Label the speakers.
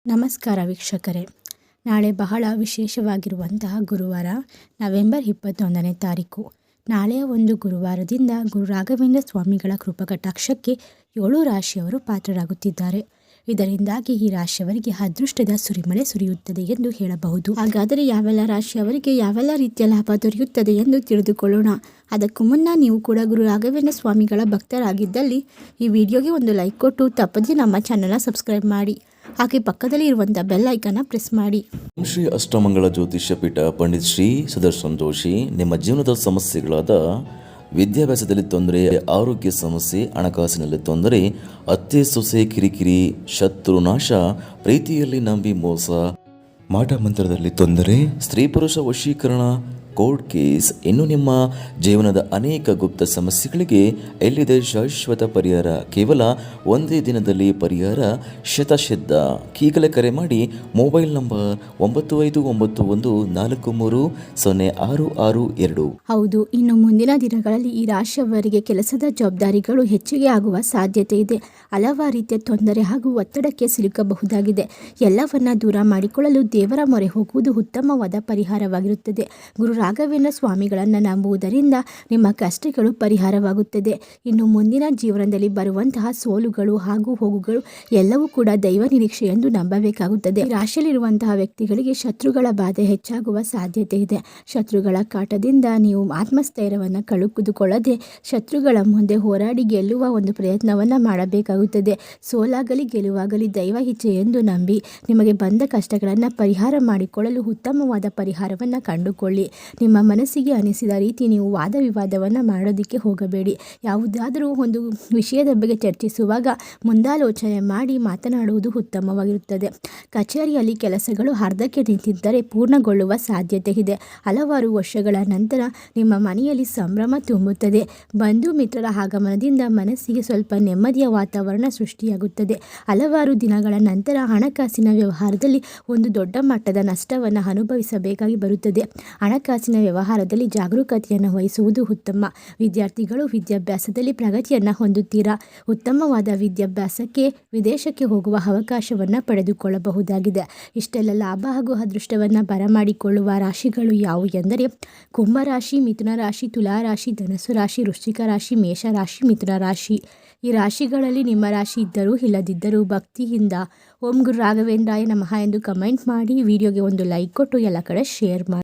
Speaker 1: ನಮಸ್ಕಾರ ವೀಕ್ಷಕರೇ, ನಾಳೆ ಬಹಳ ವಿಶೇಷವಾಗಿರುವಂತಹ ಗುರುವಾರ ನವೆಂಬರ್ 21ನೇ ತಾರೀಕು. ನಾಳೆಯ ಒಂದು ಗುರುವಾರದಿಂದ ಗುರು ರಾಘವೇಂದ್ರ ಸ್ವಾಮಿಗಳ ಕೃಪಕಟಾಕ್ಷಕ್ಕೆ 7 ರಾಶಿಯವರು ಪಾತ್ರರಾಗುತ್ತಿದ್ದಾರೆ. ಇದರಿಂದಾಗಿ ಈ ರಾಶಿಯವರಿಗೆ ಅದೃಷ್ಟದ ಸುರಿಮಳೆ ಸುರಿಯುತ್ತದೆ ಎಂದು ಹೇಳಬಹುದು. ಹಾಗಾದರೆ ಯಾವೆಲ್ಲ ರಾಶಿಯವರಿಗೆ ಯಾವೆಲ್ಲ ರೀತಿಯ ಲಾಭ ದೊರೆಯುತ್ತದೆ ಎಂದು ತಿಳಿದುಕೊಳ್ಳೋಣ. ಅದಕ್ಕೂ ಮುನ್ನ ನೀವು ಕೂಡ ಗುರು ರಾಘವೇಂದ್ರ ಸ್ವಾಮಿಗಳ ಭಕ್ತರಾಗಿದ್ದಲ್ಲಿ ಈ ವಿಡಿಯೋಗೆ ಒಂದು ಲೈಕ್ ಕೊಟ್ಟು ತಪ್ಪದೇ ನಮ್ಮ ಚಾನಲ್ನ ಸಬ್ಸ್ಕ್ರೈಬ್ ಮಾಡಿ. ಹಾಗೆ ಪಕ್ಕದಲ್ಲಿ ಇರುವಂಥ ಬೆಲ್ ಐಕನ್ನ ಪ್ರೆಸ್ ಮಾಡಿ.
Speaker 2: ಶ್ರೀ ಅಷ್ಟಮಂಗಲ ಜ್ಯೋತಿಷ್ಯ ಪೀಠ ಪಂಡಿತ್ ಶ್ರೀ ಸುದರ್ಶನ್ ಜೋಶಿ ನಿಮ್ಮ ಜೀವನದ ಸಮಸ್ಯೆಗಳಾದ ವಿದ್ಯಾಭ್ಯಾಸದಲ್ಲಿ ತೊಂದರೆ, ಆರೋಗ್ಯ ಸಮಸ್ಯೆ, ಹಣಕಾಸಿನಲ್ಲಿ ತೊಂದರೆ, ಅತ್ತೆ ಸೊಸೆ ಕಿರಿಕಿರಿ, ಶತ್ರುನಾಶ, ಪ್ರೀತಿಯಲ್ಲಿ ನಂಬಿ ಮೋಸ, ಮಾಟ ಮಂತ್ರದಲ್ಲಿ ತೊಂದರೆ, ಸ್ತ್ರೀ ಪುರುಷ ವಶೀಕರಣ, ಕೋರ್ಟ್ ಕೇಸ್, ಇನ್ನು ನಿಮ್ಮ ಜೀವನದ ಅನೇಕ ಗುಪ್ತ ಸಮಸ್ಯೆಗಳಿಗೆ ಎಲ್ಲಿದೆ ಶಾಶ್ವತ ಪರಿಹಾರ. ಕೇವಲ ಒಂದೇ ದಿನದಲ್ಲಿ ಪರಿಹಾರ ಶತಸಿದ್ಧ. ಈಗಲೇ ಕರೆ ಮಾಡಿ ಮೊಬೈಲ್ ನಂಬರ್ 9591430662.
Speaker 1: ಹೌದು, ಇನ್ನು ಮುಂದಿನ ದಿನಗಳಲ್ಲಿ ಈ ರಾಶಿಯವರಿಗೆ ಕೆಲಸದ ಜವಾಬ್ದಾರಿಗಳು ಹೆಚ್ಚಿಗೆ ಆಗುವ ಸಾಧ್ಯತೆ ಇದೆ. ಹಲವಾರು ರೀತಿಯ ತೊಂದರೆ ಹಾಗೂ ಒತ್ತಡಕ್ಕೆ ಸಿಲುಕಬಹುದಾಗಿದೆ. ಎಲ್ಲವನ್ನ ದೂರ ಮಾಡಿಕೊಳ್ಳಲು ದೇವರ ಮೊರೆ ಹೋಗುವುದು ಉತ್ತಮವಾದ ಪರಿಹಾರವಾಗಿರುತ್ತದೆ. ಗುರು ರಾಘವೇಂದ್ರ ಸ್ವಾಮಿಗಳನ್ನು ನಂಬುವುದರಿಂದ ನಿಮ್ಮ ಕಷ್ಟಗಳು ಪರಿಹಾರವಾಗುತ್ತದೆ. ಇನ್ನು ಮುಂದಿನ ಜೀವನದಲ್ಲಿ ಬರುವಂತಹ ಸೋಲುಗಳು ಹಾಗೂ ಹೋಗುಗಳು ಎಲ್ಲವೂ ಕೂಡ ದೈವ ನಿರೀಕ್ಷೆ ಎಂದು ನಂಬಬೇಕಾಗುತ್ತದೆ. ರಾಶಿಯಲ್ಲಿರುವಂತಹ ವ್ಯಕ್ತಿಗಳಿಗೆ ಶತ್ರುಗಳ ಬಾಧೆ ಹೆಚ್ಚಾಗುವ ಸಾಧ್ಯತೆ ಇದೆ. ಶತ್ರುಗಳ ಕಾಟದಿಂದ ನೀವು ಆತ್ಮಸ್ಥೈರ್ಯವನ್ನು ಕಳೆದುಕೊಳ್ಳದೆ ಶತ್ರುಗಳ ಮುಂದೆ ಹೋರಾಡಿ ಗೆಲ್ಲುವ ಒಂದು ಪ್ರಯತ್ನವನ್ನು ಮಾಡಬೇಕಾಗುತ್ತದೆ. ಸೋಲಾಗಲಿ ಗೆಲುವಾಗಲಿ ದೈವ ಇಚ್ಛೆ ಎಂದು ನಂಬಿ ನಿಮಗೆ ಬಂದ ಕಷ್ಟಗಳನ್ನು ಪರಿಹಾರ ಮಾಡಿಕೊಳ್ಳಲು ಉತ್ತಮವಾದ ಪರಿಹಾರವನ್ನು ಕಂಡುಕೊಳ್ಳಿ. ನಿಮ್ಮ ಮನಸ್ಸಿಗೆ ಅನಿಸಿದ ರೀತಿ ನೀವು ವಾದ ವಿವಾದವನ್ನು ಮಾಡೋದಕ್ಕೆ ಹೋಗಬೇಡಿ. ಯಾವುದಾದರೂ ಒಂದು ವಿಷಯದ ಬಗ್ಗೆ ಚರ್ಚಿಸುವಾಗ ಮುಂದಾಲೋಚನೆ ಮಾಡಿ ಮಾತನಾಡುವುದು ಉತ್ತಮವಾಗಿರುತ್ತದೆ. ಕಚೇರಿಯಲ್ಲಿ ಕೆಲಸಗಳು ಅರ್ಧಕ್ಕೆ ನಿಂತಿದ್ದರೆ ಪೂರ್ಣಗೊಳ್ಳುವ ಸಾಧ್ಯತೆ ಇದೆ. ಹಲವಾರು ವರ್ಷಗಳ ನಂತರ ನಿಮ್ಮ ಮನೆಯಲ್ಲಿ ಸಂಭ್ರಮ ತುಂಬುತ್ತದೆ. ಬಂಧು ಮಿತ್ರರ ಆಗಮನದಿಂದ ಮನಸ್ಸಿಗೆ ಸ್ವಲ್ಪ ನೆಮ್ಮದಿಯ ವಾತಾವರಣ ಸೃಷ್ಟಿಯಾಗುತ್ತದೆ. ಹಲವಾರು ದಿನಗಳ ನಂತರ ಹಣಕಾಸಿನ ವ್ಯವಹಾರದಲ್ಲಿ ಒಂದು ದೊಡ್ಡ ಮಟ್ಟದ ನಷ್ಟವನ್ನು ಅನುಭವಿಸಬೇಕಾಗಿ ಬರುತ್ತದೆ. ಹಣಕಾಸಿನ ವ್ಯವಹಾರದಲ್ಲಿ ಜಾಗರೂಕತೆಯನ್ನು ವಹಿಸುವುದು ಉತ್ತಮ. ವಿದ್ಯಾರ್ಥಿಗಳು ವಿದ್ಯಾಭ್ಯಾಸದಲ್ಲಿ ಪ್ರಗತಿಯನ್ನು ಹೊಂದುತ್ತೀರಾ. ಉತ್ತಮವಾದ ವಿದ್ಯಾಭ್ಯಾಸಕ್ಕೆ ವಿದೇಶಕ್ಕೆ ಹೋಗುವ ಅವಕಾಶವನ್ನು ಪಡೆದುಕೊಳ್ಳಬಹುದಾಗಿದೆ. ಇಷ್ಟೆಲ್ಲ ಲಾಭ ಹಾಗೂ ಅದೃಷ್ಟವನ್ನು ಬರಮಾಡಿಕೊಳ್ಳುವ ರಾಶಿಗಳು ಯಾವುವು ಎಂದರೆ ಕುಂಭರಾಶಿ, ಮಿಥುನ ರಾಶಿ, ತುಲಾ ರಾಶಿ, ಧನಸ್ಸು ರಾಶಿ, ವೃಶ್ಚಿಕ ರಾಶಿ, ಮೇಷ ರಾಶಿ, ಮಿಥುನ ರಾಶಿ. ಈ ರಾಶಿಗಳಲ್ಲಿ ನಿಮ್ಮ ರಾಶಿ ಇದ್ದರೂ ಇಲ್ಲದಿದ್ದರೂ ಭಕ್ತಿಯಿಂದ ಓಂ ಗುರು ರಾಘವೇಂದ್ರಾಯ ನಮಃ ಎಂದು ಕಮೆಂಟ್ ಮಾಡಿ. ವಿಡಿಯೋಗೆ ಒಂದು ಲೈಕ್ ಕೊಟ್ಟು ಎಲ್ಲ ಕಡೆ ಶೇರ್ ಮಾಡಿ.